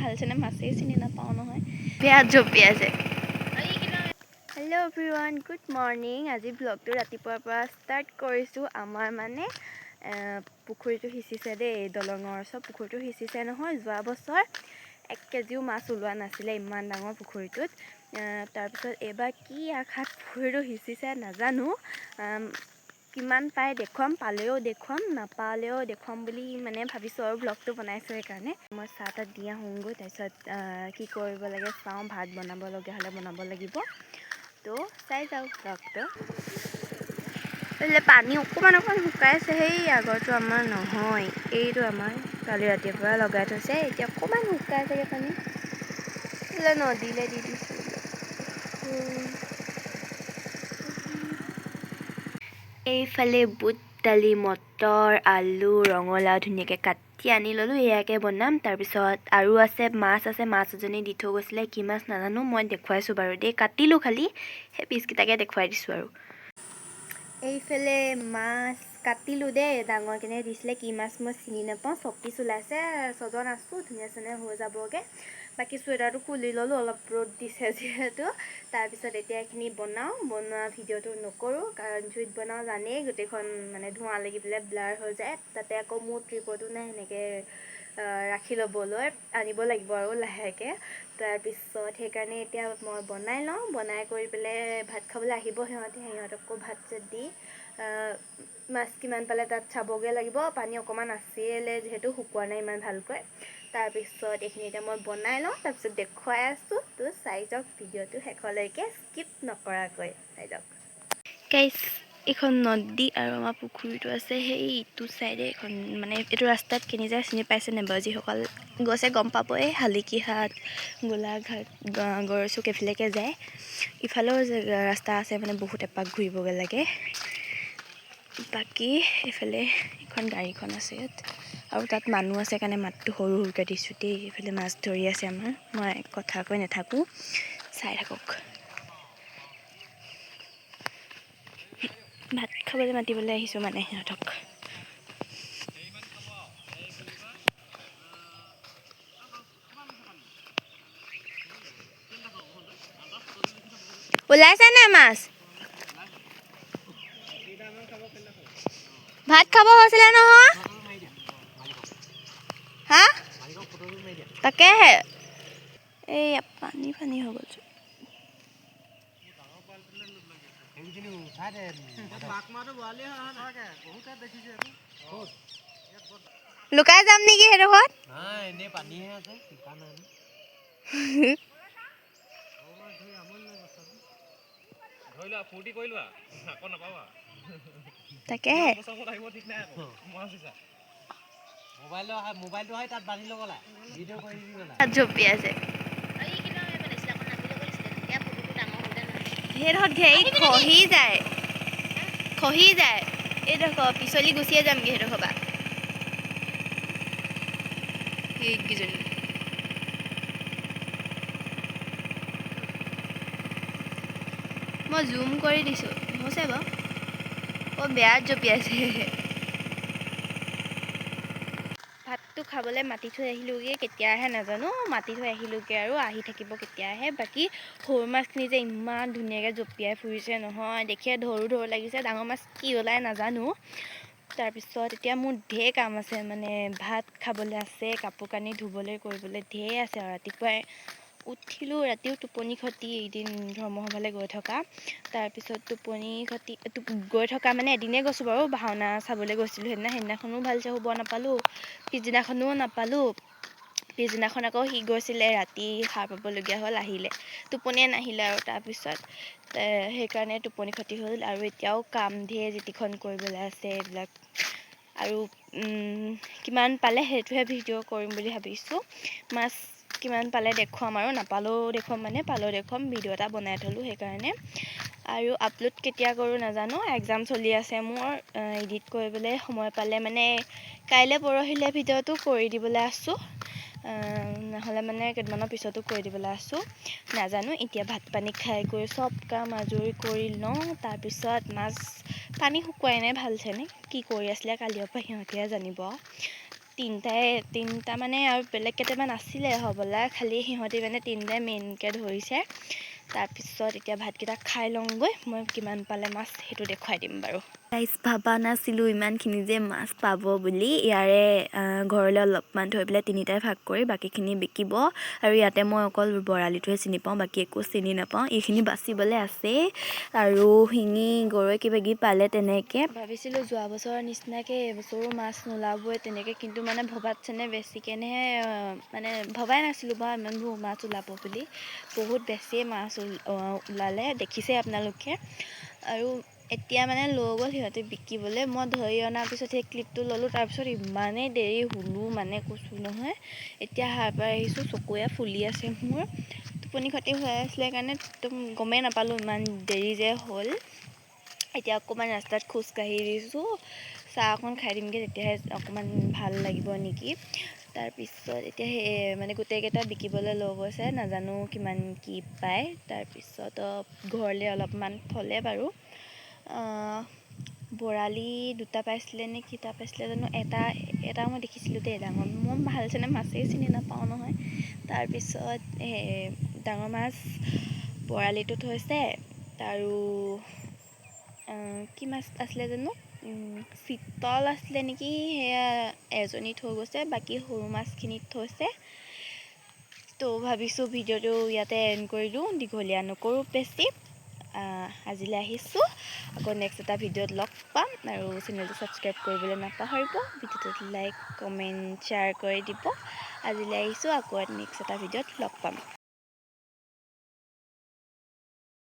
ভালছেনে মাছেই চিনি নাপাওঁ নহয় বেয়া জপি আছে হেল্ল' এভৰিৱান গুড মৰ্ণিং আজি ব্লগটো ৰাতিপুৱাৰ পৰা ষ্টাৰ্ট কৰিছোঁ আমাৰ মানে পুখুৰীটো সিঁচিছে দেই দলঙৰ চব পুখুৰীটো সিঁচিছে নহয় যোৱা বছৰ 1 কেজিও মাছ ওলোৱা নাছিলে ইমান ডাঙৰ পুখুৰীটোত তাৰপিছত এইবাৰ কি আশাত পুখুৰীটো সিঁচিছে নাজানো কিমান পায় দেখুৱাম পালেও দেখুৱাম নাপালেও দেখুৱাম বুলি মানে ভাবিছোঁ আৰু ব্লগটো বনাইছোঁ সেইকাৰণে মই চাহ তাত দি আহোঁগৈ তাৰপিছত কি কৰিব লাগে চাওঁ ভাত বনাব লগা হ'লে বনাব লাগিব তো চাই যাওঁ ব্লগটো পানী অকণমান শুকাই আছে সেই আগৰটো আমাৰ নহয় এইটো আমাৰ কালি ৰাতিপুৱা লগাই থৈছে এতিয়া অকণমান শুকাই চাগে পানী নদীলৈ দি দিছোঁ এইফালে বুট দালি মটৰ আলু ৰঙালাও ধুনীয়াকৈ কাটি আনি ল'লোঁ এয়াকে বনাম তাৰপিছত আৰু আছে মাছ এজনী দি থৈ গৈছিলে কি মাছ নাজানো মই দেখুৱাইছোঁ বাৰু দেই কাটিলোঁ খালি সেই পিচকেইটাকে দেখুৱাই দিছোঁ আৰু এইফালে মাছ কাটিলোঁ দেই ডাঙৰকৈ দিছিলে কি মাছ মই চিনি নাপাওঁ চব পিচ ওলাইছে ছজন আছোঁ ধুনীয়া চুনীয়া হৈ যাবগৈ বাকী চুৱেটাৰটো খুলি ল'লোঁ অলপ ৰ'দ দিছে যিহেতু তাৰপিছত এতিয়া এইখিনি বনোৱা ভিডিঅ'টো নকৰোঁ কাৰণ জুইত বনাওঁ জানেই গোটেইখন মানে ধোঁৱা লাগি পেলাই ব্লাৰ হৈ যায় তাতে আকৌ মোৰ ট্ৰিপতো নাই সেনেকৈ ৰাখি ল'বলৈ আনিব লাগিব আৰু লাহেকৈ তাৰপিছত সেইকাৰণে এতিয়া মই বনাই লওঁ বনাই কৰি পেলাই ভাত খাবলৈ আহিব সিহঁতকো ভাত চাত দি মাছ কিমান পালে তাত চাবগৈ লাগিব পানী অকণমান আছিলে যিহেতু শুকোৱা নাই ইমান ভালকৈ তাৰপিছত এইখিনি এতিয়া মই বনাই লওঁ তাৰপিছত দেখুৱাই আছোঁ তো চাই যাওক ভিডিঅ'টো শেষলৈকে স্কিপ নকৰাকৈ চাই যাওক গাইছ এইখন নদী আৰু আমাৰ পুখুৰীটো আছে সেই ইটো চাইডে এখন মানে এইটো ৰাস্তাত কেনি যায় চিনি পাইছে নে বাৰু যিসকল গৈছে গম পাবই শালিকীহাট গোলাঘাট গড়চুক এইফালেকে যায় ইফালেও ৰাস্তা আছে মানে বহুত এপাক ঘূৰিবগৈ লাগে বাকী এইফালে এখন গাড়ীখন আছে ইয়াত আৰু তাত মানুহ আছে কাৰণে মাতটো সৰু সৰুকৈ দিছোঁ দেই এইফালে মাছ ধৰি আছে আমাৰ মই কথা কৈ নাথাকোঁ চাই থাকক ভাত খাবলৈ মাতিবলৈ আহিছোঁ মানে সিহঁতক ওলাইছে নে মাছ ভাত খাব হৈছিলে নহয় হা তাকেহে এই পানী হৈ গ'ল লুকাই যাম নেকি সেইডোখৰত তাকেহে জপি আছে সেইডোখৰত ঘেৰি খহি যায় এইডোখৰ পিছলি গুচিয়ে যামগৈ সেইডোখৰ পৰা সেইকেইজনী মই জুম কৰি দিছোঁ হৈছে বাৰু বেয়া জপি আছে ভাতটো খাবলৈ মাতি থৈ আহিলোঁগৈ কেতিয়া আহে নাজানো মাতি থৈ আহিলোঁগৈ আৰু আহি থাকিব কেতিয়া আহে বাকী সৰু মাছখিনি যে ইমান ধুনীয়াকৈ জঁপিয়াই ফুৰিছে নহয় দেখিয়ে ধৰো লাগিছে ডাঙৰ মাছ কি ওলাই নাজানো তাৰপিছত এতিয়া মোৰ ঢেৰ কাম আছে মানে ভাত খাবলৈ আছে কাপোৰ কানি ধুবলৈ কৰিবলৈ ঢেৰ আছে আৰু ৰাতিপুৱাই উঠিলোঁ ৰাতিও টোপনি খতি এদিন ধৰ্মসভালৈ গৈ থকা তাৰপিছত টোপনি খতি গৈ থকা মানে এদিনেই গৈছোঁ বাৰু ভাওনা চাবলৈ গৈছিলোঁ সেইদিনাখনো ভালছে শুব নাপালোঁ পিছদিনাখনো নাপালোঁ পিছদিনাখন আকৌ সি গৈছিলে ৰাতি সাৰ পাবলগীয়া হ'ল আহিলে টোপনিয়ে নাহিলে আৰু তাৰপিছত সেইকাৰণে টোপনি খতি হ'ল আৰু এতিয়াও কাম ঢেৰ যিটিখন কৰিবলৈ আছে এইবিলাক আৰু কিমান পালে সেইটোহে ভিডিঅ' কৰিম বুলি ভাবিছোঁ মাছ কিমান পালে দেখুৱাম আৰু নাপালেও দেখুৱাম মানে পালেও দেখুৱাম ভিডিঅ' এটা বনাই থ'লোঁ সেইকাৰণে আৰু আপলোড কেতিয়া কৰোঁ নাজানো এক্সাম চলি আছে মোৰ এডিট কৰিবলৈ সময় পালে মানে কাইলৈ পৰহিলৈ ভিডিঅ'টো কৰি দিবলৈ আছোঁ নহ'লে মানে কেইদিনমানৰ পিছতো কৰি দিবলৈ আছোঁ নাজানো এতিয়া ভাত পানী খাই কৰি চব কাম আজৰি কৰি লওঁ তাৰপিছত মাছ পানী শুকুৱাই নাই ভালছেনে কি কৰি আছিলে কালিৰ পৰা সিহঁতেহে জানিব তিনিটা মানে আৰু বেলেগ কেইটামান আছিলে হ'বলা, খালি সিহঁতি মানে তিনিটাই মেইনকৈ ধৰিছে। তাৰপিছত এতিয়া ভাতকেইটা খাই লওঁগৈ, মই কিমান পালে মাছ সেইটো দেখুৱাই দিম বাৰু। গাইছ, ভাবা নাছিলোঁ ইমানখিনি যে মাছ পাব বুলি। ইয়াৰে ঘৰলৈ অলপমান থৈ পেলাই তিনিটাই ভাগ কৰি বাকীখিনি বিকিব। আৰু ইয়াতে মই অকল বৰালিটোহে চিনি পাওঁ, বাকী একো চিনি নাপাওঁ। এইখিনি বাচিবলৈ আছেই আৰু শিঙি গৰৈ কিবা কিবি পালে তেনেকৈ। ভাবিছিলোঁ যোৱা বছৰৰ নিচিনাকৈ এইবছৰো মাছ নোলাবই তেনেকৈ, কিন্তু মানে ভবাত চেনে বেছিকেনেহে মানে ভবাই নাছিলোঁ বাৰু ইমানবোৰ মাছ ওলাব বুলি। বহুত বেছিয়ে মাছ ওলালে, দেখিছে আপোনালোকে। আৰু এতিয়া মানে লৈ গ'ল সিহঁতে বিকিবলৈ। মই ধৰি অনাৰ পিছত সেই ক্লিপটো ল'লোঁ, তাৰপিছত ইমানেই দেৰি শুলোঁ মানে কৈছোঁ নহয়। এতিয়া সাৰ পাই আহিছোঁ, চকুৱে ফুলি আছে মোৰ। টোপনি ক্ষতি হৈ আছিলে কাৰণে একদম গমেই নাপালোঁ ইমান দেৰি যে হ'ল। এতিয়া অকণমান ৰাস্তাত খোজকাঢ়ি দিছোঁ, চাহ অকণ খাই দিমগৈ, তেতিয়াহে অকণমান ভাল লাগিব নেকি। তাৰপিছত এতিয়া সেই মানে গোটেইকেইটা বিকিবলৈ লৈ গৈছে, নাজানো কিমান কি পায়। তাৰপিছত ঘৰলৈ অলপমান থ'লে বাৰু। বৰালি দুটা পাইছিলে নে কিটা পাইছিলে জানো, এটা মই দেখিছিলোঁ দেই ডাঙৰ। মই ভালচেনে মাছেই চিনি নাপাওঁ নহয়। তাৰপিছত ডাঙৰ মাছ বৰালিটো থৈছে আৰু কি মাছ আছিলে জানো, চিতল আছিলে নেকি, সেয়া এজনী থৈ গৈছে, বাকী সৰু মাছখিনিত থৈছে। তো ভাবিছোঁ ভিডিঅ'টো ইয়াতে এণ্ড কৰি দিওঁ, দীঘলীয়া নকৰোঁ বেছি। আজিলৈ আহিছোঁ, আকৌ নেক্সট এটা ভিডিঅ'ত লগ পাম। আৰু চেনেলটো ছাবস্ক্ৰাইব কৰিবলৈ নাপাহৰিব, ভিডিঅ'টোত লাইক কমেণ্ট শ্বেয়াৰ কৰি দিব। আজিলৈ আহিছোঁ, আকৌ নেক্সট এটা ভিডিঅ'ত লগ পাম।